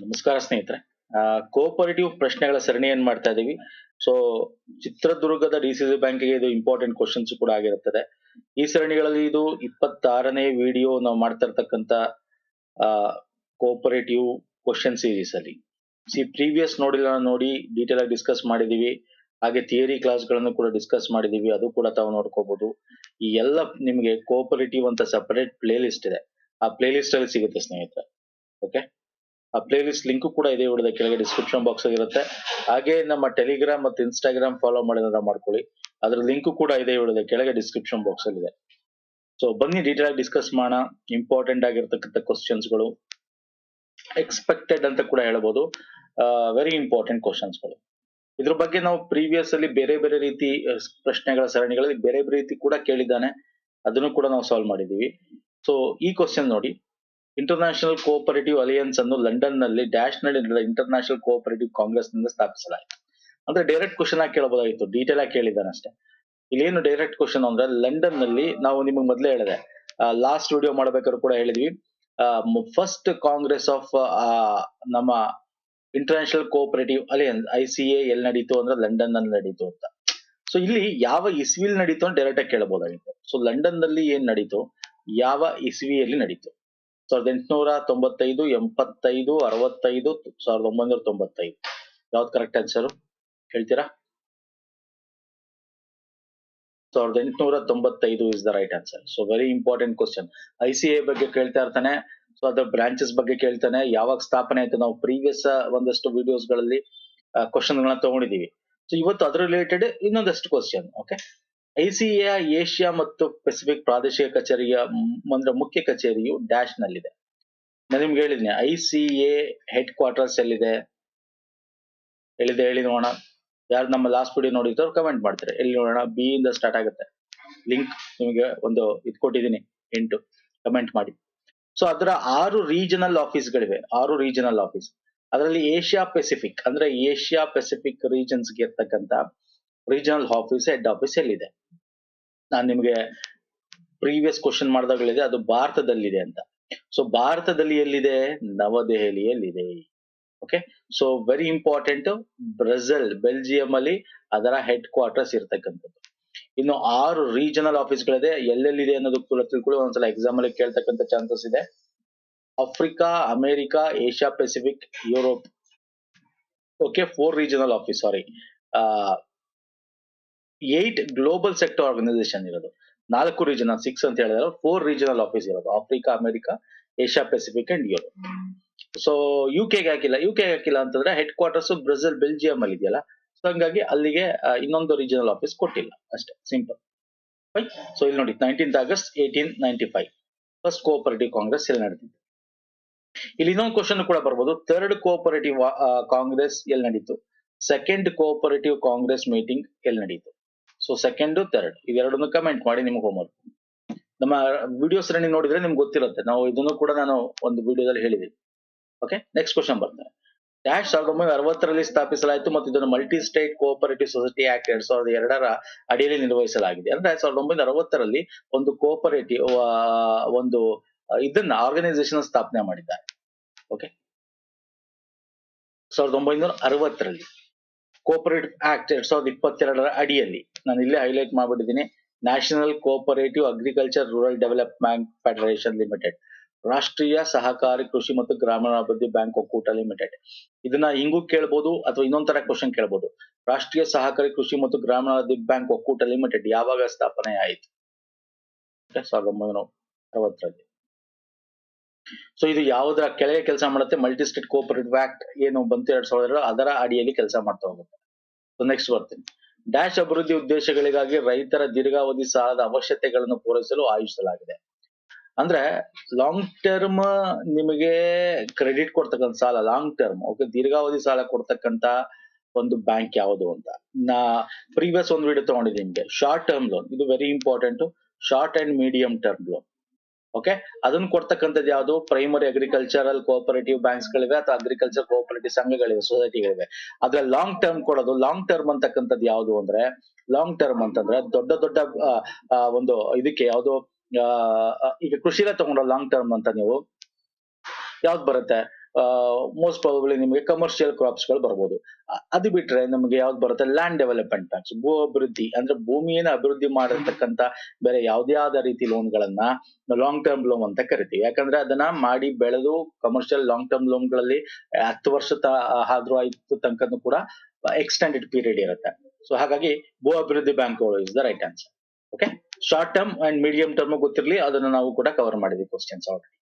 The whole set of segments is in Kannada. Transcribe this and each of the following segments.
ನಮಸ್ಕಾರ ಸ್ನೇಹಿತರೆ. ಕೋಆಪರೇಟಿವ್ ಪ್ರಶ್ನೆಗಳ ಸರಣಿ ಏನ್ ಮಾಡ್ತಾ ಇದೀವಿ. ಸೊ ಚಿತ್ರದುರ್ಗದ ಡಿಸಿಸಿ ಬ್ಯಾಂಕ್ಗೆ ಇದು ಇಂಪಾರ್ಟೆಂಟ್ ಕ್ವಶನ್ಸ್ ಕೂಡ ಆಗಿರುತ್ತದೆ. ಈ ಸರಣಿಗಳಲ್ಲಿ ಇದು 26ನೇ ವಿಡಿಯೋ ನಾವು ಮಾಡ್ತಾ ಇರ್ತಕ್ಕಂತ ಕೋಆಪರೇಟಿವ್ ಕ್ವಶನ್ ಸೀರೀಸ್ ಅಲ್ಲಿ. ಪ್ರೀವಿಯಸ್ ನೋಡಿಲ್ಲ ನೋಡಿ ಡೀಟೇಲ್ ಆಗಿ ಡಿಸ್ಕಸ್ ಮಾಡಿದೀವಿ. ಹಾಗೆ ಥಿಯರಿ ಕ್ಲಾಸ್ ಗಳನ್ನು ಕೂಡ ಡಿಸ್ಕಸ್ ಮಾಡಿದೀವಿ, ಅದು ಕೂಡ ತಾವು ನೋಡ್ಕೋಬಹುದು. ಈ ಎಲ್ಲ ನಿಮಗೆ ಕೋಆಪರೇಟಿವ್ ಅಂತ ಸಪರೇಟ್ ಪ್ಲೇ ಲಿಸ್ಟ್ ಇದೆ, ಆ ಪ್ಲೇ ಲಿಸ್ಟ್ ಅಲ್ಲಿ ಸಿಗುತ್ತೆ ಸ್ನೇಹಿತರೆ. ಓಕೆ, ಆ ಪ್ಲೇ ಲಿಸ್ಟ್ ಲಿಂಕ್ ಕೂಡ ಇದೆ ವಿಡಿಯೋದ ಕೆಳಗೆ ಡಿಸ್ಕ್ರಿಪ್ಷನ್ ಬಾಕ್ಸ್ ಆಗಿರುತ್ತೆ. ಹಾಗೆ ನಮ್ಮ ಟೆಲಿಗ್ರಾಮ್ ಮತ್ತು ಇನ್ಸ್ಟಾಗ್ರಾಮ್ ಫಾಲೋ ಮಾಡಿದ್ರೆ ಮಾಡ್ಕೊಳ್ಳಿ, ಅದ್ರ ಲಿಂಕ್ ಕೂಡ ಇದೆ ವಿಡಿಯೋದ ಕೆಳಗೆ ಡಿಸ್ಕ್ರಿಪ್ಷನ್ ಬಾಕ್ಸ್ ಅಲ್ಲಿ ಇದೆ. ಸೊ ಬನ್ನಿ ಡೀಟೇಲ್ ಆಗಿ ಡಿಸ್ಕಸ್ ಮಾಡೋಣ. ಇಂಪಾರ್ಟೆಂಟ್ ಆಗಿರ್ತಕ್ಕಂಥ ಕ್ವಶನ್ಸ್ ಗಳು, ಎಕ್ಸ್ಪೆಕ್ಟೆಡ್ ಅಂತ ಕೂಡ ಹೇಳ್ಬೋದು, ವೆರಿ ಇಂಪಾರ್ಟೆಂಟ್ ಕ್ವಶನ್ಸ್ ಗಳು. ಇದ್ರ ಬಗ್ಗೆ ನಾವು ಪ್ರೀವಿಯಸ್ ಅಲ್ಲಿ ಬೇರೆ ಬೇರೆ ರೀತಿ ಪ್ರಶ್ನೆಗಳ ಸರಣಿಗಳಲ್ಲಿ ಬೇರೆ ಬೇರೆ ರೀತಿ ಕೂಡ ಕೇಳಿದ್ದಾನೆ, ಅದನ್ನು ಕೂಡ ನಾವು ಸಾಲ್ವ್ ಮಾಡಿದೀವಿ. ಸೊ ಈ ಕ್ವಶನ್ ನೋಡಿ, ಇಂಟರ್ನ್ಯಾಷನಲ್ ಕೋಆಪರೇಟಿವ್ ಅಲಿಯನ್ಸ್ ಅನ್ನು ಲಂಡನ್ ನಲ್ಲಿ ಡ್ಯಾಶ್ ನಲ್ಲಿ ಇಂಟರ್ನ್ಯಾಷನಲ್ ಕೋಆಪರೇಟಿವ್ ಕಾಂಗ್ರೆಸ್ ನಿಂದ ಸ್ಥಾಪಿಸಲಾಯಿತು. ಅಂದ್ರೆ ಡೈರೆಕ್ಟ್ ಕ್ವಶನ್ ಆಗಿ ಕೇಳಬಹುದಾಗಿತ್ತು, ಡೀಟೇಲ್ ಆಗಿ ಕೇಳಿದ್ದಾನೆ ಅಷ್ಟೇ. ಇಲ್ಲೇನು ಡೈರೆಕ್ಟ್ ಕ್ವಶನ್ ಅಂದ್ರೆ, ಲಂಡನ್ ನಲ್ಲಿ ನಾವು ನಿಮಗೆ ಮೊದಲೇ ಹೇಳಿದೆ, ಲಾಸ್ಟ್ ವಿಡಿಯೋ ಮಾಡ್ಬೇಕಾದ್ರು ಕೂಡ ಹೇಳಿದ್ವಿ, ಫಸ್ಟ್ ಕಾಂಗ್ರೆಸ್ ಆಫ್ ನಮ್ಮ ಇಂಟರ್ನ್ಯಾಷನಲ್ ಕೋಆಪರೇಟಿವ್ ಅಲಿಯನ್ಸ್ ICA ಎಲ್ಲಿ ನಡೀತು ಅಂದ್ರೆ ಲಂಡನ್ ನಲ್ಲಿ ನಡೀತು ಅಂತ. ಸೊ ಇಲ್ಲಿ ಯಾವ ಇಸ್ವಿಲ್ ನಡೀತು ಅಂತ ಡೈರೆಕ್ಟ್ ಆಗಿ ಕೇಳಬಹುದಾಗಿತ್ತು. ಸೊ ಲಂಡನ್ ನಲ್ಲಿ ಏನ್ ನಡೀತು, ಯಾವ ಇಸ್ವಿಯಲ್ಲಿ ನಡೀತು? 1895, 85, 65, 1995. ಯಾವ್ದು ಕರೆಕ್ಟ್ ಆನ್ಸರ್ ಹೇಳ್ತೀರಾ? 1895 is the right answer. So very important question. ICA ಬಗ್ಗೆ ಕೇಳ್ತಾ ಇರ್ತಾನೆ, ಸೊ ಅದರ ಬ್ರಾಂಚಸ್ ಬಗ್ಗೆ ಕೇಳ್ತಾನೆ, ಯಾವಾಗ ಸ್ಥಾಪನೆ ಆಯ್ತು. ನಾವು ಪ್ರೀವಿಯಸ್ ಒಂದಷ್ಟು ವಿಡಿಯೋಸ್ ಗಳಲ್ಲಿ ಕ್ವಶನ್ ಗಳನ್ನ ತಗೊಂಡಿದೀವಿ. ಸೊ ಇವತ್ತು ಅದ್ರ ರಿಲೇಟೆಡ್ ಇನ್ನೊಂದಷ್ಟು ಕ್ವಶನ್. ಓಕೆ, ICA ಏಷ್ಯಾ ಮತ್ತು ಪೆಸಿಫಿಕ್ ಪ್ರಾದೇಶಿಕ ಕಚೇರಿಯ ಅಂದ್ರೆ ಮುಖ್ಯ ಕಚೇರಿಯು ಡ್ಯಾಶ್ ನಲ್ಲಿದೆ. ನಾನು ನಿಮ್ಗೆ ಹೇಳಿದ್ನೆ ICA ಹೆಡ್ ಕ್ವಾರ್ಟರ್ಸ್ ಎಲ್ಲಿದೆ, ಹೇಳಿ ನೋಡೋಣ. ಯಾರು ನಮ್ಮ ಲಾಸ್ಟ್ ವಿಡಿಯೋ ನೋಡಿದ್ರು ಕಮೆಂಟ್ ಮಾಡ್ತಾರೆ, ಎಲ್ಲಿ ನೋಡೋಣ. B ಇಂದ ಸ್ಟಾರ್ಟ್ ಆಗುತ್ತೆ. ಲಿಂಕ್ ನಿಮಗೆ ಒಂದು ಇದು ಕೊಟ್ಟಿದ್ದೀನಿ, 8 ಕಮೆಂಟ್ ಮಾಡಿ. ಸೊ ಅದರ 6 ರೀಜನಲ್ ಆಫೀಸ್ಗಳಿವೆ, 6 ರೀಜನಲ್ ಆಫೀಸ್. ಅದರಲ್ಲಿ ಏಷ್ಯಾ ಪೆಸಿಫಿಕ್ ಅಂದ್ರೆ ಏಷ್ಯಾ ಪೆಸಿಫಿಕ್ ರೀಜನ್ಸ್ಗೆ ಇರ್ತಕ್ಕಂತ ರೀಜನಲ್ ಆಫೀಸ್ ಹೆಡ್ ಆಫೀಸ್ ಎಲ್ಲಿದೆ? ನಾನು ನಿಮ್ಗೆ ಪ್ರೀವಿಯಸ್ ಕ್ವಶನ್ ಮಾಡಿದಾಗಲಿದೆ, ಅದು ಭಾರತದಲ್ಲಿದೆ ಅಂತ. ಸೊ ಭಾರತದಲ್ಲಿ ಎಲ್ಲಿದೆ? ನವದೆಹಲಿಯಲ್ಲಿದೆ. Okay, so very important. Belgium ಅಲ್ಲಿ ಅದರ ಹೆಡ್ ಕ್ವಾರ್ಟರ್ಸ್ ಇರ್ತಕ್ಕಂಥದ್ದು. ಇನ್ನು 6 ರೀಜನಲ್ ಆಫೀಸ್ಗಳಿದೆ. ಎಲ್ಲೆಲ್ಲಿದೆ ಅನ್ನೋದು ಕೂಡ ತಿಳ್ಕೊಳ್ಳಿ, ಒಂದ್ಸಲ ಎಕ್ಸಾಮ್ ಅಲ್ಲಿ ಕೇಳ್ತಕ್ಕಂಥ ಚಾನ್ಸಸ್ ಇದೆ. Africa, America, Asia Pacific, Europe. Okay, 4 regional office, sorry 8 global sector organisation ಇರೋದು. 4 ರೀಜನಲ್, 6 ಅಂತ ಹೇಳಿದ್ರೆ 4 ರೀಜನಲ್ ಆಫೀಸ್ ಇರೋದು. Africa, America, Asia Pacific and Europe. So ಯುಕೆಗೆ ಹಾಕಿಲ್ಲ ಅಂತಂದ್ರೆ ಹೆಡ್ ಕ್ವಾರ್ಟರ್ಸ್ ಬೆಲ್ಜಿಯಂ ಅಲ್ಲಿ ಇದೆಯಲ್ಲ, ಸೊ ಹಂಗಾಗಿ ಅಲ್ಲಿಗೆ ಇನ್ನೊಂದು ರೀಜನಲ್ ಆಫೀಸ್ ಕೊಟ್ಟಿಲ್ಲ ಅಷ್ಟೇ, ಸಿಂಪಲ್. ಸೊ ಇಲ್ಲಿ ನೋಡಿ, 19th August 1895 first cooperative Congress ಎಲ್ಲಿ ನಡೆದಿತ್ತು. ಇಲ್ಲಿ ಇನ್ನೊಂದು ಕ್ವಶನ್ ಕೂಡ ಬರ್ಬೋದು, ಥರ್ಡ್ ಕೋಆಪರೇಟಿವ್ ಕಾಂಗ್ರೆಸ್ ಎಲ್ಲಿ ನಡೀತು, ಸೆಕೆಂಡ್ ಕೋಆಪರೇಟಿವ್ ಕಾಂಗ್ರೆಸ್ ಮೀಟಿಂಗ್ ಎಲ್ಲಿ ನಡೀತು. ಸೊ ಸೆಕೆಂಡ್, ಥರ್ಡ್ ಇವೆರಡನ್ನು ಕಮೆಂಟ್ ಮಾಡಿ, ನಿಮ್ಗೆ ಹೋಮ್ವರ್ಕ್. ನಮ್ಮ ವಿಡಿಯೋಸ್ ರನ್ನಿ ನೋಡಿದ್ರೆ ನಿಮ್ಗೆ ಗೊತ್ತಿರುತ್ತೆ, ನಾವು ಇದನ್ನು ಕೂಡ ನಾನು ಒಂದು ವಿಡಿಯೋದಲ್ಲಿ ಹೇಳಿದ್ದೀನಿ. ಓಕೆ, ನೆಕ್ಸ್ಟ್ ಕ್ವಶನ್ ಬರ್ತದೆ. ಡ್ಯಾಶ್ 1960ರಲ್ಲಿ ಸ್ಥಾಪಿಸಲಾಯಿತು ಮತ್ತು ಇದನ್ನು multi state cooperative society act 2002ರ ಅಡಿಯಲ್ಲಿ ನಿರ್ವಹಿಸಲಾಗಿದೆ. ಅಂದ್ರೆ 1960ರಲ್ಲಿ ಒಂದು ಕೋಆಪರೇಟಿವ್ ಒಂದು ಇದನ್ನ ಆರ್ಗನೈಸೇಷನ್ ಸ್ಥಾಪನೆ ಮಾಡಿದ್ದಾರೆ. ಓಕೆ, 1960ರಲ್ಲಿ ಕೋಆಪರೇಟಿವ್ ಆಕ್ಟ್ 2022ರ ಅಡಿಯಲ್ಲಿ, ನಾನು ಇಲ್ಲೇ ಹೈಲೈಟ್ ಮಾಡ್ಬಿಟ್ಟಿದ್ದೀನಿ, national cooperative agriculture rural development federation limited, ರಾಷ್ಟ್ರೀಯ ಸಹಕಾರಿ ಕೃಷಿ ಮತ್ತು ಗ್ರಾಮೀಣಾಭಿವೃದ್ಧಿ ಬ್ಯಾಂಕ್ ಒಕ್ಕೂಟ ಲಿಮಿಟೆಡ್. ಇದನ್ನ ಹಿಂಗೂ ಕೇಳ್ಬೋದು ಅಥವಾ ಇನ್ನೊಂದ್ ತರ ಕ್ವಶನ್ ಕೇಳ್ಬೋದು. ರಾಷ್ಟ್ರೀಯ ಸಹಕಾರಿ ಕೃಷಿ ಮತ್ತು ಗ್ರಾಮೀಣಾಭಿವೃದ್ಧಿ ಬ್ಯಾಂಕ್ ಒಕ್ಕೂಟ ಲಿಮಿಟೆಡ್ ಯಾವಾಗ ಸ್ಥಾಪನೆ ಆಯಿತು? 1960ರಲ್ಲಿ. ಸೊ ಇದು ಯಾವುದರ ಕೆಳಗೆ ಕೆಲಸ ಮಾಡುತ್ತೆ? ಮಲ್ಟಿ ಸ್ಟೇಟ್ ಕೋಆಪರೇಟಿವ್ ಆಕ್ಟ್ ಏನು ಬಂತು 2002, ಅದರ ಅಡಿಯಲ್ಲಿ ಕೆಲಸ ಮಾಡ್ತಾ ಹೋಗುತ್ತೆ. ಸೊ ನೆಕ್ಸ್ಟ್ ಬರ್ತೀನಿ. ಡ್ಯಾಶ್ ಅಭಿವೃದ್ಧಿ ಉದ್ದೇಶಗಳಿಗಾಗಿ ರೈತರ ದೀರ್ಘಾವಧಿ ಸಾಲದ ಅವಶ್ಯಕತೆಗಳನ್ನು ಪೂರೈಸಲು ಆಯೋಜಿಸಲಾಗಿದೆ. ಅಂದ್ರೆ ಲಾಂಗ್ ಟರ್ಮ್ ನಿಮಗೆ ಕ್ರೆಡಿಟ್ ಕೊಡ್ತಕ್ಕಂಥ ಸಾಲ, ಲಾಂಗ್ ಟರ್ಮ್. ಓಕೆ, ದೀರ್ಘಾವಧಿ ಸಾಲ ಕೊಡ್ತಕ್ಕಂತ ಒಂದು ಬ್ಯಾಂಕ್ ಯಾವುದು ಅಂತ ನಾ ಪ್ರೀವಿಯಸ್ ಒಂದು ವಿಡಿಯೋ ತಗೊಂಡಿದ್ದೀನಿ ನಿಮ್ಗೆ. ಶಾರ್ಟ್ ಟರ್ಮ್ ಲೋನ್, ಇದು very important. Short and medium term loan. Okay, ಅದನ್ನ ಕೊಡ್ತಕ್ಕಂಥದ್ದು ಯಾವುದು? ಪ್ರೈಮರಿ ಅಗ್ರಿಕಲ್ಚರಲ್ ಕೋಆಪರೇಟಿವ್ ಬ್ಯಾಂಕ್ಸ್ ಗಳಿವೆ ಅಥವಾ ಅಗ್ರಿಕಲ್ಚರ್ ಕೋಆಪರೇಟಿವ್ ಸಂಘಗಳಿವೆ, ಸೊಸೈಟಿಗಳಿವೆ. ಆದ್ರೆ ಲಾಂಗ್ ಟರ್ಮ್ ಕೊಡೋದು, ಲಾಂಗ್ ಟರ್ಮ್ ಅಂತಕ್ಕಂಥದ್ದು ಯಾವುದು ಅಂದ್ರೆ, ಲಾಂಗ್ ಟರ್ಮ್ ಅಂತಂದ್ರೆ ದೊಡ್ಡ ದೊಡ್ಡ ಒಂದು ಇದಕ್ಕೆ ಯಾವುದು, ಈಗ ಕೃಷಿಲೇ ತಗೊಂಡ್ರೆ ಲಾಂಗ್ ಟರ್ಮ್ ಅಂತ ನೀವು ಯಾವ್ದು ಬರುತ್ತೆ? ಮೋಸ್ಟ್ ಪ್ರಾಬಬ್ಲಿ ನಿಮಗೆ ಕಮರ್ಷಿಯಲ್ ಕ್ರಾಪ್ಸ್ ಗಳು ಬರ್ಬೋದು. ಅದು ಬಿಟ್ರೆ ನಮಗೆ ಯಾವ್ದು ಬರುತ್ತೆ, ಲ್ಯಾಂಡ್ ಡೆವಲಪ್ಮೆಂಟ್ ಬ್ಯಾಂಕ್ಸ್, ಭೂ ಅಭಿವೃದ್ಧಿ ಅಂದ್ರೆ ಭೂಮಿಯನ್ನು ಅಭಿವೃದ್ಧಿ ಮಾಡಿರ್ತಕ್ಕಂತ ಬೇರೆ ಯಾವ್ದೇ ರೀತಿ ಲೋನ್ಗಳನ್ನ ಲಾಂಗ್ ಟರ್ಮ್ ಲೋನ್ ಅಂತ ಕರಿತೀವಿ. ಯಾಕಂದ್ರೆ ಅದನ್ನ ಮಾಡಿ ಬೆಳೆದು ಕಮರ್ಷಿಯಲ್ ಲಾಂಗ್ ಟರ್ಮ್ ಲೋನ್ಗಳಲ್ಲಿ 10 ವರ್ಷ ಆದ್ರೂ ಆಯ್ತು ತನಕನೂ ಕೂಡ ಎಕ್ಸ್ಟೆಂಡೆಡ್ ಪೀರಿಯಡ್ ಇರುತ್ತೆ. ಸೊ ಹಾಗಾಗಿ ಭೂ ಅಭಿವೃದ್ಧಿ ಬ್ಯಾಂಕ್ಗಳು is the right answer. Okay, short term and medium term ಗೊತ್ತಿರಲಿ, ಅದನ್ನ ನಾವು ಕೂಡ ಕವರ್ ಮಾಡಿದ್ವಿ questions already.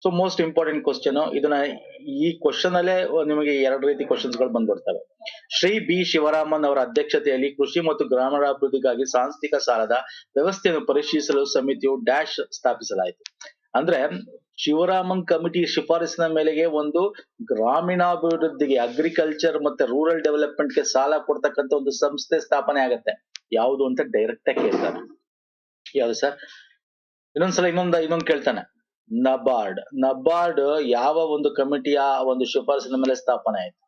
So most important question ಇದನ್ನ, ಈ ಕ್ವಶನ್ ಅಲ್ಲೇ ನಿಮಗೆ 2 ರೀತಿ ಕ್ವಶನ್ಸ್ ಗಳು ಬಂದ್ಬಿಡ್ತವೆ. ಶ್ರೀ ಬಿ ಶಿವರಾಮನ್ ಅವರ ಅಧ್ಯಕ್ಷತೆಯಲ್ಲಿ ಕೃಷಿ ಮತ್ತು ಗ್ರಾಮೀಣಾಭಿವೃದ್ಧಿಗಾಗಿ ಸಾಂಸ್ಥಿಕ ಸಾಲದ ವ್ಯವಸ್ಥೆಯನ್ನು ಪರಿಶೀಲಿಸಲು ಸಮಿತಿಯು ಡ್ಯಾಶ್ ಸ್ಥಾಪಿಸಲಾಯಿತು. ಅಂದ್ರೆ ಶಿವರಾಮನ್ ಕಮಿಟಿ ಶಿಫಾರಸಿನ ಮೇಲೆಗೆ ಒಂದು ಗ್ರಾಮೀಣಾಭಿವೃದ್ಧಿಗೆ, ಅಗ್ರಿಕಲ್ಚರ್ ಮತ್ತೆ ರೂರಲ್ ಡೆವಲಪ್ಮೆಂಟ್ ಗೆ ಸಾಲ ಕೊಡ್ತಕ್ಕಂಥ ಒಂದು ಸಂಸ್ಥೆ ಸ್ಥಾಪನೆ ಆಗತ್ತೆ. ಯಾವುದು ಅಂತ ಡೈರೆಕ್ಟ್ ಆಗಿ ಕೇಳ್ತಾನೆ. ಯಾವುದು ಸರ್? ಇನ್ನೊಂದ್ಸಲ ಇನ್ನೊಂದು ಕೇಳ್ತಾನೆ. ನಬಾರ್ಡ್ ಯಾವ ಒಂದು ಕಮಿಟಿಯ ಒಂದು ಶಿಫಾರಸಿನ ಮೇಲೆ ಸ್ಥಾಪನೆ ಆಯಿತು?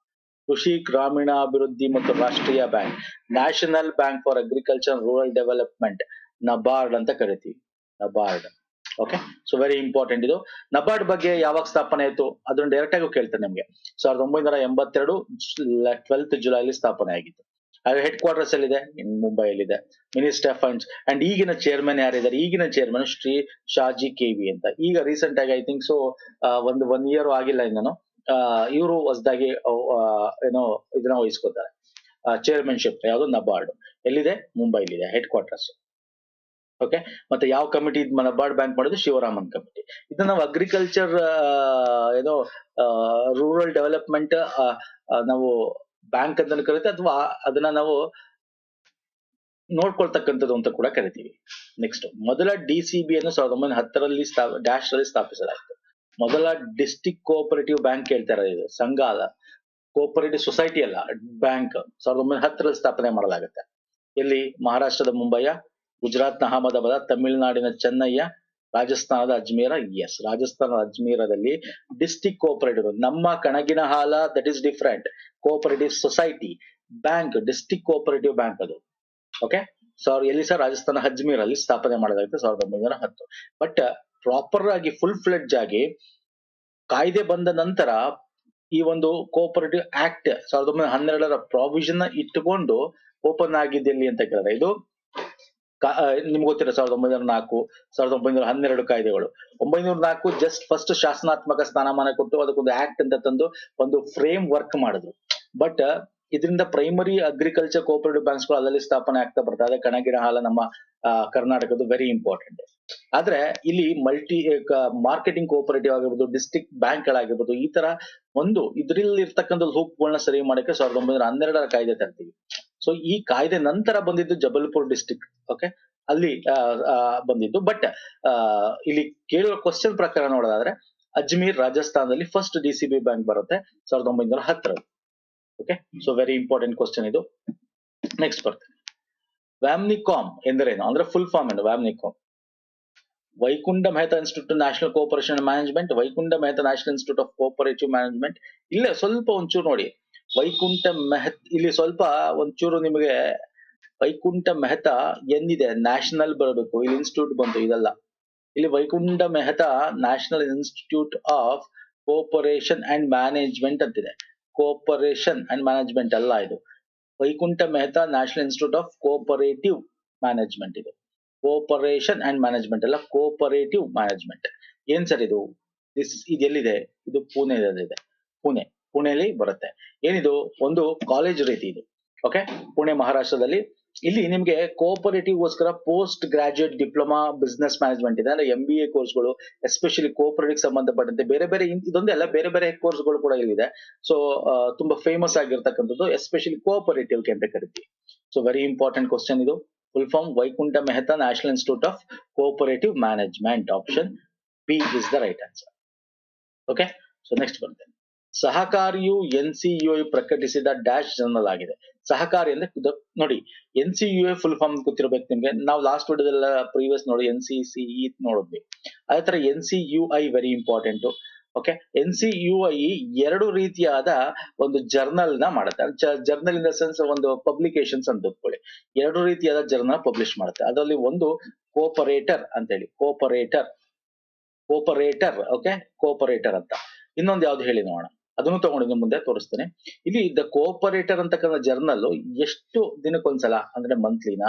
ಕೃಷಿ ಗ್ರಾಮೀಣಾಭಿವೃದ್ಧಿ ಮತ್ತು ರಾಷ್ಟ್ರೀಯ bank, national bank for agriculture rural development, NABARD ಅಂತ ಕರಿತೀವಿ. NABARD. Okay, so very important ಇದು. ನಬಾರ್ಡ್ ಬಗ್ಗೆ ಯಾವಾಗ ಸ್ಥಾಪನೆ ಆಯ್ತು ಅದನ್ನ ಡೈರೆಕ್ಟ್ ಆಗಿ ಕೇಳ್ತಾನೆ ನಿಮ್ಗೆ. 1982 12 ಜುಲೈಲಿ ಸ್ಥಾಪನೆ ಆಗಿತ್ತು. ಅದು ಹೆಡ್ ಕ್ವಾರ್ಟರ್ಸ್ ಎಲ್ಲಿದೆ? ಮುಂಬೈಯಲ್ಲಿದೆ. ಮಿನಿಸ್ಟರ್ ಆಫ್ ಫೈನಾನ್ಸ್ ಅಂಡ್ ಈಗಿನ ಚೇರ್ಮನ್ ಯಾರಿದ್ದಾರೆ? ಈಗಿನ ಚೇರ್ಮನ್ ಶ್ರೀ ಶಾಜಿ ಕೆವಿ ಅಂತ. ಈಗ ರೀಸೆಂಟ್ ಆಗಿ ಐ ಥಿಂಕ್ ಸೊ ಒಂದು 1 ಇಯರ್ ಆಗಿಲ್ಲ ಇನ್ನೂ, ಇವರು ಹೊಸದಾಗಿ ಏನೋ ಇದನ್ನ ವಹಿಸ್ಕೊತಾರೆ ಚೇರ್ಮನ್ಶಿಪ್. ಯಾವುದು? ನಬಾರ್ಡ್. ಎಲ್ಲಿದೆ? ಮುಂಬೈಲಿದೆ ಹೆಡ್ ಕ್ವಾರ್ಟರ್ಸ್. ಓಕೆ, ಮತ್ತೆ ಯಾವ ಕಮಿಟಿ ನಬಾರ್ಡ್ ಬ್ಯಾಂಕ್ ಮಾಡಿದ್ರು? ಶಿವರಾಮನ್ ಕಮಿಟಿ. ಇದನ್ನ ನಾವು ಅಗ್ರಿಕಲ್ಚರ್ ಏನೋ ರೂರಲ್ ಡೆವಲಪ್ಮೆಂಟ್ ನಾವು ಬ್ಯಾಂಕ್ ಅಂತ ಕರಿತೀವಿ, ಅಥವಾ ಅದನ್ನ ನಾವು ನೋಡ್ಕೊಳ್ತಕ್ಕಂಥದ್ದು ಅಂತ ಕೂಡ ಕರಿತೀವಿ. ನೆಕ್ಸ್ಟ್, ಮೊದಲ DCB ಅನ್ನು 1910 ಡ್ಯಾಶ್ ರಲ್ಲಿ ಸ್ಥಾಪಿಸಲಾಯಿತು. ಮೊದಲ ಡಿಸ್ಟ್ರಿಕ್ಟ್ ಕೋಆಪರೇಟಿವ್ ಬ್ಯಾಂಕ್ ಹೇಳ್ತಾರೆ, ಇದು ಸಂಘ ಅಲ್ಲ, ಕೋಆಪರೇಟಿವ್ ಸೊಸೈಟಿ ಅಲ್ಲ, ಬ್ಯಾಂಕ್ 1910 ಸ್ಥಾಪನೆ ಮಾಡಲಾಗುತ್ತೆ. ಎಲ್ಲಿ? ಮಹಾರಾಷ್ಟ್ರದ ಮುಂಬೈಯ, ಗುಜರಾತ್ನ ಅಹಮದಾಬಾದ್, ತಮಿಳುನಾಡಿನ ಚೆನ್ನೈಯ, ರಾಜಸ್ಥಾನದ ಅಜ್ಮೀರ. ಎಸ್, ರಾಜಸ್ಥಾನದ ಅಜ್ಮೀರದಲ್ಲಿ ಡಿಸ್ಟ್ರಿಕ್ಟ್ ಕೋಆಪರೇಟಿವ್. ನಮ್ಮ ಕಣಗಿನ ಹಾಲ that is different. Cooperative society bank, district cooperative bank ಅದು. ಓಕೆ, ಎಲ್ಲಿ ಸರ್? ರಾಜಸ್ಥಾನ ಅಜ್ಮೀರ್ ಅಲ್ಲಿ ಸ್ಥಾಪನೆ ಮಾಡಲಾಗುತ್ತೆ 1910. ಬಟ್ ಪ್ರಾಪರ್ ಆಗಿ ಫುಲ್ ಫ್ಲೆಡ್ಜ್ ಆಗಿ ಕಾಯ್ದೆ ಬಂದ ನಂತರ ಈ ಒಂದು ಕೋಆಪರೇಟಿವ್ ಆಕ್ಟ್ 1912 ಪ್ರಾವಿಷನ್ ಇಟ್ಟುಕೊಂಡು ಓಪನ್ ಆಗಿದ್ದೆಲ್ಲಿ ಅಂತ ಕೇಳಿದ್ರೆ, ಇದು ನಿಮ್ಗೆ ಗೊತ್ತಿರೋ 1904, 1912 ಕಾಯ್ದೆಗಳು. 904 ಜಸ್ಟ್ ಫಸ್ಟ್ ಶಾಸನಾತ್ಮಕ ಸ್ಥಾನಮಾನ ಕೊಟ್ಟು ಅದಕ್ಕೊಂದು ಆಕ್ಟ್ ಅಂತ ತಂದು ಒಂದು ಫ್ರೇಮ್ ವರ್ಕ್ ಮಾಡಿದ್ರು. ಬಟ್ ಇದರಿಂದ ಪ್ರೈಮರಿ ಅಗ್ರಿಕಲ್ಚರ್ ಕೋಆಪರೇಟಿವ್ ಬ್ಯಾಂಕ್ಸ್ ಗಳು ಅಲ್ಲಲ್ಲಿ ಸ್ಥಾಪನೆ ಆಗ್ತಾ ಬರ್ತಾ ಇದೆ. ಕಣಗಿನ ಹಾಲ ನಮ್ಮ ಕರ್ನಾಟಕದ್ದು ವೆರಿ ಇಂಪಾರ್ಟೆಂಟ್. ಆದ್ರೆ ಇಲ್ಲಿ ಮಲ್ಟಿ ಮಾರ್ಕೆಟಿಂಗ್ ಕೋಆಪರೇಟಿವ್ ಆಗಿರ್ಬೋದು, ಡಿಸ್ಟ್ರಿಕ್ಟ್ ಬ್ಯಾಂಕ್ ಗಳಾಗಿರ್ಬೋದು, ಈ ತರ ಒಂದು ಇದ್ರಲ್ಲಿ ಇರ್ತಕ್ಕಂಥ ಲೂಪ್ಗಳನ್ನ ಸರಿ ಮಾಡಕ್ಕೆ 1912 ಕಾಯ್ದೆ ತರ್ತೀವಿ. ಸೊ ಈ ಕಾಯ್ದೆ ನಂತರ ಬಂದಿದ್ದು ಜಬಲ್ಪುರ್ ಡಿಸ್ಟ್ರಿಕ್ಟ್. ಓಕೆ, ಅಲ್ಲಿ ಬಂದಿದ್ದು. ಬಟ್ ಇಲ್ಲಿ ಕೇಳುವ ಕ್ವಶನ್ ಪ್ರಕಾರ ನೋಡೋದಾದ್ರೆ ಅಜ್ಮೀರ್ ರಾಜಸ್ಥಾನದಲ್ಲಿ ಫಸ್ಟ್ DCB ಬ್ಯಾಂಕ್ ಬರುತ್ತೆ 1910. Okay, so very important question ಇದು. ನೆಕ್ಸ್ಟ್ ಬರ್ತದೆ, ವ್ಯಾಮ್ನಿಕಾಮ್ ಎಂದರೇನು? ಅಂದ್ರೆ ಫುಲ್ ಫಾರ್ಮ್ ಏನು? VAMNICOM, Vaikunth Mehta institute national cooperation management, Vaikunth Mehta national institute of cooperative management. ಇಲ್ಲೇ ಸ್ವಲ್ಪ ಒಂಚೂರು ನೋಡಿ, ವೈಕುಂಠ ಇಲ್ಲಿ ಸ್ವಲ್ಪ ಒಂಚೂರು ನಿಮಗೆ ವೈಕುಂಠ ಮೆಹ್ತಾ ಏನಿದೆ ನ್ಯಾಷನಲ್ ಬರಬೇಕು, ಇಲ್ಲಿ ಇನ್ಸ್ಟಿಟ್ಯೂಟ್ ಬಂತು, ಇದಲ್ಲ. ಇಲ್ಲಿ Vaikuntha Mehta national institute of cooperation and management ಅಂತಿದೆ. ಕೋಆಪರೇಷನ್ ಅಂಡ್ ಮ್ಯಾನೇಜ್ಮೆಂಟ್ ಅಲ್ಲ ಇದು. Vaikuntha Mehta national institute of cooperative management ಇದು. ಕೋಆಪರೇಷನ್ ಅಂಡ್ ಮ್ಯಾನೇಜ್ಮೆಂಟ್ ಅಲ್ಲ, ಕೋಆಪರೇಟಿವ್ ಮ್ಯಾನೇಜ್ಮೆಂಟ್. ಏನ್ ಸರ್ ಇದು? ಇದೆಲ್ಲಿದೆ? ಇದು ಪುಣೆದಲ್ಲಿದೆ. ಪುಣೆಯಲ್ಲಿ ಬರುತ್ತೆ. ಏನಿದು? ಒಂದು ಕಾಲೇಜ್ ರೀತಿ ಇದು. ಓಕೆ, ಪುಣೆ ಮಹಾರಾಷ್ಟ್ರದಲ್ಲಿ. ಇಲ್ಲಿ ನಿಮ್ಗೆ ಕೋಆಪರೇಟಿವ್ ಗೋಸ್ಕರ post graduate diploma business management ಇದೆ. ಅಂದ್ರೆ MBA ಕೋರ್ಸ್ಗಳು, ಎಸ್ಪೆಷಲಿ ಕೋಆಪರೇಟಿವ್ ಸಂಬಂಧಪಟ್ಟಂತೆ ಬೇರೆ ಬೇರೆ, ಇದೊಂದೇ ಅಲ್ಲ, ಬೇರೆ ಬೇರೆ ಕೋರ್ಸ್ಗಳು ಕೂಡ ಇಲ್ಲಿದೆ. ಸೊ ತುಂಬಾ ಫೇಮಸ್ ಆಗಿರ್ತಕ್ಕಂಥದ್ದು ಎಸ್ಪೆಷಲಿ ಕೋಆಪರೇಟಿವ್ ಅಂತ ಕರಿತೀವಿ. ಸೊ ವೆರಿ ಇಂಪಾರ್ಟೆಂಟ್ ಕ್ವಶನ್ ಇದು. Full form Vaikunth Mehta national institute of cooperative management. Option B is the right answer. Okay, so next ಬರ್ತೇನೆ. ಸಹಕಾರಿಯು NCUI ಪ್ರಕಟಿಸಿದ ಡ್ಯಾಶ್ ಜರ್ನಲ್ ಆಗಿದೆ. ಸಹಕಾರಿ ಅಂದ್ರೆ ನೋಡಿ, NCUI ಫುಲ್ ಫಾರ್ಮ್ ಗೊತ್ತಿರಬೇಕು ನಿಮ್ಗೆ. ನಾವು ಲಾಸ್ಟ್ ವಿಡಿಯೋದಲ್ಲ ಪ್ರೀವಿಯಸ್ ನೋಡಿ NCCE ನೋಡಿದ್ವಿ. ಅದೇ ತರ NCUI very important. Okay, NCUI 2 ರೀತಿಯಾದ ಒಂದು ಜರ್ನಲ್ ನ ಮಾಡುತ್ತೆ. ಜರ್ನಲ್ ಇನ್ ದ ಸೆನ್ಸ್ ಒಂದು ಪಬ್ಲಿಕೇಶನ್ಸ್ ಅಂತ ತಿಳ್ಕೊಳ್ಳಿ. 2 ರೀತಿಯಾದ ಜರ್ನಲ್ ಪಬ್ಲಿಷ್ ಮಾಡುತ್ತೆ. ಅದರಲ್ಲಿ ಒಂದು ಕೋಪರೇಟರ್ ಅಂತ ಹೇಳಿ, ಕೋಪರೇಟರ್. ಓಕೆ, ಕೋಪರೇಟರ್ ಅಂತ. ಇನ್ನೊಂದು ಯಾವ್ದು ಹೇಳಿ ನೋಡೋಣ, ಅದನ್ನು ತಗೊಂಡು ಮುಂದೆ ತೋರಿಸ್ತೇನೆ. ಇಲ್ಲಿ ದ ಕೋಪರೇಟರ್ ಅಂತಕ್ಕಂಥ ಜರ್ನಲ್ ಎಷ್ಟು ದಿನಕ್ಕೊಂದ್ಸಲ ಅಂದ್ರೆ ಮಂತ್ಲಿನ,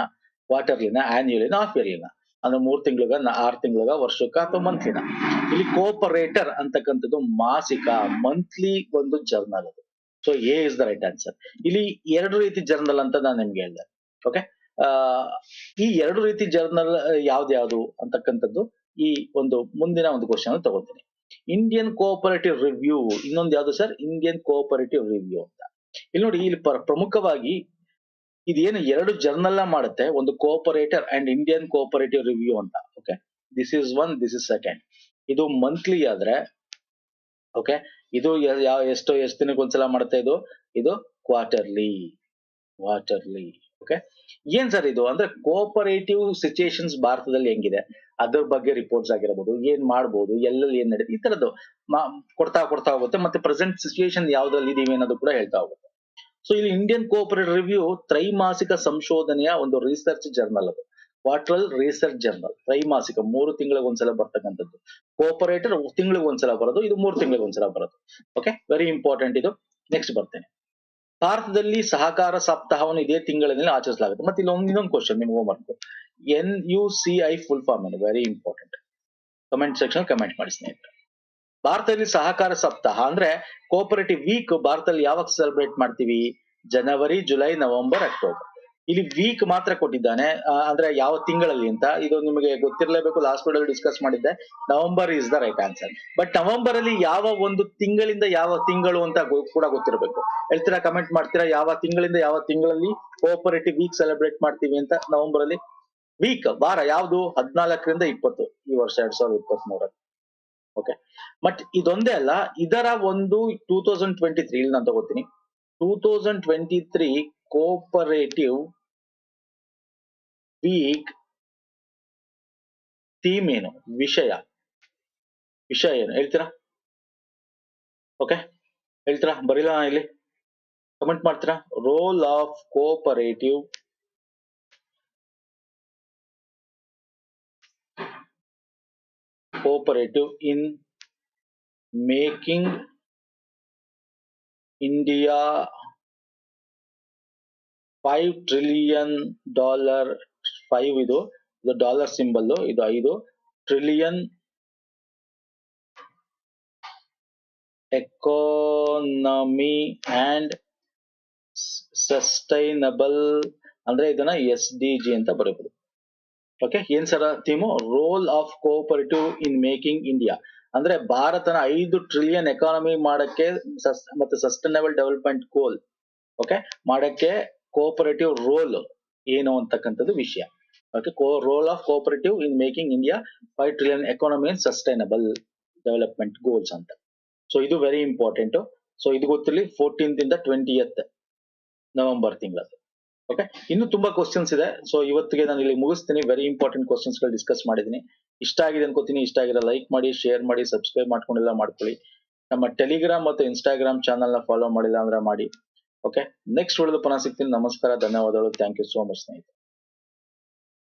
ಕ್ವಾರ್ಟರ್ಲಿನ, ಆನ್ಯುಯಲಿನ, ಹಾಫ್ ಇಯರ್ಲಿನ, ಅಂದ್ರೆ 3 ತಿಂಗಳಿಗ, 6 ತಿಂಗಳಿಗ, ವರ್ಷಕ್ಕ ಅಥವಾ ಮಂತ್ಲಿನ. ಇಲ್ಲಿ ಕೋಪರೇಟರ್ ಅಂತಕ್ಕಂಥದ್ದು ಮಾಸಿಕ, ಮಂತ್ಲಿ ಒಂದು ಜರ್ನಲ್ ಅದು. So A is the right answer. ಇಲ್ಲಿ 2 ರೀತಿ ಜರ್ನಲ್ ಅಂತ ನಾನು ನಿಮ್ಗೆ ಹೇಳಿದೆ. ಓಕೆ, ಈ 2 ರೀತಿ ಜರ್ನಲ್ ಯಾವ್ದು ಅಂತಕ್ಕಂಥದ್ದು ಈ ಒಂದು ಮುಂದಿನ ಒಂದು ಕ್ವಶನ್ ತಗೋತೀನಿ. ಇಂಡಿಯನ್ ಕೋಆಪರೇಟಿವ್ ರಿವ್ಯೂ, ಇನ್ನೊಂದು ಯಾವ್ದು ಸರ್? ಇಂಡಿಯನ್ ಕೋಆಪರೇಟಿವ್ ರಿವ್ಯೂ ಅಂತ. ಇಲ್ಲಿ ನೋಡಿ, ಇಲ್ಲಿ ಪ್ರಮುಖವಾಗಿ ಇದೇನು 2 ಜರ್ನಲ್ ಮಾಡುತ್ತೆ, ಒಂದು ಕೋಆಪರೇಟರ್ ಅಂಡ್ ಇಂಡಿಯನ್ ಕೋಆಪರೇಟಿವ್ ರಿವ್ಯೂ ಅಂತ. Okay, this is 1, this is 2. ಇದು ಮಂತ್ಲಿ ಆದ್ರೆ, ಓಕೆ, ಇದು ಎಷ್ಟು ದಿನಕ್ಕೊಂದ್ಸಲ ಮಾಡುತ್ತೆ ಇದು ಕ್ವಾರ್ಟರ್ಲಿ. ಓಕೆ, ಏನ್ ಸರ್ ಇದು ಅಂದ್ರೆ ಕೋಆಪರೇಟಿವ್ ಸಿಚುಯೇಷನ್ಸ್ ಭಾರತದಲ್ಲಿ ಹೆಂಗಿದೆ ಅದ್ರ ಬಗ್ಗೆ ರಿಪೋರ್ಟ್ಸ್ ಆಗಿರಬಹುದು, ಏನ್ ಮಾಡ್ಬೋದು, ಎಲ್ಲೆಲ್ಲಿ ಏನ್ ನಡೀತಿ, ಈ ತರದ್ದು ಕೊಡ್ತಾ ಹೋಗುತ್ತೆ. ಮತ್ತೆ ಪ್ರೆಸೆಂಟ್ ಸಿಚುಯೇಷನ್ ಯಾವ್ದ್ರಲ್ಲಿ ಇದೀವಿ ಅನ್ನೋದು ಕೂಡ ಹೇಳ್ತಾ ಹೋಗುತ್ತೆ. ಸೊ ಇಲ್ಲಿ ಇಂಡಿಯನ್ ಕೋಆಪರೇಟಿವ್ ರಿವ್ಯೂ ತ್ರೈಮಾಸಿಕ ಸಂಶೋಧನೆಯ ಒಂದು ರಿಸರ್ಚ್ ಜರ್ನಲ್ ಅದು. ಕ್ವಾರ್ಟರಲ್ ರಿಸರ್ಚ್ ಜರ್ನಲ್, ತ್ರೈಮಾಸಿಕ 3 ತಿಂಗಳಿಗೆ ಒಂದ್ಸಲ ಬರ್ತಕ್ಕಂಥದ್ದು. ಕೋಆಪರೇಟರ್ ತಿಂಗಳಿಗೆ ಒಂದ್ಸಲ ಬರೋದು, ಇದು 3 ತಿಂಗಳಿಗೆ ಒಂದ್ಸಲ ಬರೋದು. ಓಕೆ, ವೆರಿ ಇಂಪಾರ್ಟೆಂಟ್ ಇದು. ನೆಕ್ಸ್ಟ್ ಬರ್ತೇನೆ. ಭಾರತದಲ್ಲಿ ಸಹಕಾರ ಸಪ್ತಾಹವನ್ನು ಇದೇ ತಿಂಗಳಿನಲ್ಲಿ ಆಚರಿಸಲಾಗುತ್ತೆ. ಮತ್ತೆ ಇಲ್ಲಿ ಇನ್ನೊಂದು ಕ್ವಶನ್ ನಿಮ್ಗೆ ಹೋಮ್ವರ್ಕ್. NUCI ಫುಲ್ ಫಾರ್ಮ್ ಏನು? Very important. Comment section comment ಮಾಡಿ ಸ್ನೇಹಿತರೆ. ಭಾರತದಲ್ಲಿ ಸಹಕಾರ ಸಪ್ತಾಹ ಅಂದ್ರೆ ಕೋಆಪರೇಟಿವ್ ವೀಕ್ ಭಾರತದಲ್ಲಿ ಯಾವಾಗ ಸೆಲೆಬ್ರೇಟ್ ಮಾಡ್ತೀವಿ? ಜನವರಿ, ಜುಲೈ, ನವೆಂಬರ್, ಅಕ್ಟೋಬರ್. ಇಲ್ಲಿ ವೀಕ್ ಮಾತ್ರ ಕೊಟ್ಟಿದ್ದಾನೆ, ಅಂದ್ರೆ ಯಾವ ತಿಂಗಳಲ್ಲಿ ಅಂತ. ಇದು ನಿಮಗೆ ಗೊತ್ತಿರಲೇಬೇಕು, ಲಾಸ್ಟ್ ವಿಡಿಯೋದಲ್ಲಿ ಡಿಸ್ಕಸ್ ಮಾಡಿದ್ದೆ. November is the right answer. But November ಅಲ್ಲಿ ಯಾವ ಒಂದು ತಿಂಗಳಿಂದ ಯಾವ ತಿಂಗಳು ಅಂತ ಕೂಡ ಗೊತ್ತಿರಬೇಕು. ಹೇಳ್ತೀರಾ, ಕಮೆಂಟ್ ಮಾಡ್ತೀರಾ, ಯಾವ ತಿಂಗಳಿಂದ ಯಾವ ತಿಂಗಳಲ್ಲಿ ಕೋಆಪರೇಟಿವ್ ವೀಕ್ ಸೆಲೆಬ್ರೇಟ್ ಮಾಡ್ತೀವಿ ಅಂತ? ನವೆಂಬರ್ ಅಲ್ಲಿ ವೀಕ್, ವಾರ ಯಾವುದು? 14ರಿಂದ 20 ಈ ವರ್ಷ 2023. ಓಕೆ, ಬಟ್ ಇದೊಂದೇ ಅಲ್ಲ, ಇದರ ಒಂದು 2023 ಇಲ್ಲಿ ನಾನು ತಗೋತೀನಿ. 2023 ಕೋಆಪರೇಟಿವ್ ವೀಕ್ ಥೀಮ್ ಏನು? ವಿಷಯ ಏನು ಹೇಳ್ತೀರಾ? ಓಕೆ, ಹೇಳ್ತೀರಾ? ಬರೀಲ್ಲ ಇಲ್ಲಿ, ಕಮೆಂಟ್ ಮಾಡ್ತೀರಾ? Roll of cooperative in making India $5 trillion, 5 ಇದು ಡಾಲರ್ ಸಿಂಬಲ್, ಇದು 5 ಟ್ರಿಲಿಯನ್ ಎಕಾನಮಿ ಅಂಡ್ ಸಸ್ಟೈನಬಲ್, ಅಂದ್ರೆ ಇದನ್ನ SDG ಅಂತ ಬರೀಬಹುದು. ಓಕೆ, ಏನ್ ಸರ theme? Role of cooperative in making India, ಅಂದ್ರೆ ಭಾರತನ 5 ಟ್ರಿಲಿಯನ್ ಎಕಾನಮಿ ಮಾಡಕ್ಕೆ ಮತ್ತೆ ಸಸ್ಟೈನಬಲ್ ಡೆವಲಪ್ಮೆಂಟ್ ಗೋಲ್ ಓಕೆ ಮಾಡಕ್ಕೆ ಕೋಆಪರೇಟಿವ್ ರೋಲ್ ಏನು ಅಂತಕ್ಕಂಥದ್ದು ವಿಷಯ. Okay, role of cooperative in making India 5 trillion economy and sustainable development goals ಅಂತ. ಸೊ ಇದು ವೆರಿ ಇಂಪಾರ್ಟೆಂಟ್. ಸೊ ಇದು ಗೊತ್ತಿರಲಿ, 14th ಇಂದ 20th ನವೆಂಬರ್ ತಿಂಗಳದ್ದು. ಓಕೆ, ಇನ್ನು ತುಂಬಾ ಕ್ವಶನ್ಸ್ ಇದೆ. ಸೊ ಇವತ್ತಿಗೆ ನಾನು ಇಲ್ಲಿ ಮುಗಿಸ್ತೀನಿ. ವೆರಿ ಇಂಪಾರ್ಟೆಂಟ್ ಕ್ವಶನ್ಸ್ ಗಳು ಡಿಸ್ಕಸ್ ಮಾಡಿದ್ದೀನಿ. ಇಷ್ಟ ಆಗಿದೆ ಅನ್ಕೋತೀನಿ. ಇಷ್ಟ ಆಗಿರೋ ಲೈಕ್ ಮಾಡಿ, ಶೇರ್ ಮಾಡಿ, ಸಬ್ಸ್ಕ್ರೈಬ್ ಮಾಡ್ಕೊಂಡಿಲ್ಲ ಮಾಡ್ಕೊಳ್ಳಿ. ನಮ್ಮ ಟೆಲಿಗ್ರಾಮ್ ಮತ್ತು ಇನ್ಸ್ಟಾಗ್ರಾಮ್ ಚಾನಲ್ ನ ಫಾಲೋ ಮಾಡಿಲ್ಲ ಅಂದ್ರೆ ಮಾಡಿ. ಓಕೆ, ನೆಕ್ಸ್ಟ್ ವಿಡಿಯೋದಲ್ಲಿ ಪುನಃ ಸಿಗ್ತೀನಿ. ನಮಸ್ಕಾರ, ಧನ್ಯವಾದಗಳು. ಥ್ಯಾಂಕ್ ಯು ಸೋ ಮಚ್ ಸ್ನೇಹಿತರೆ.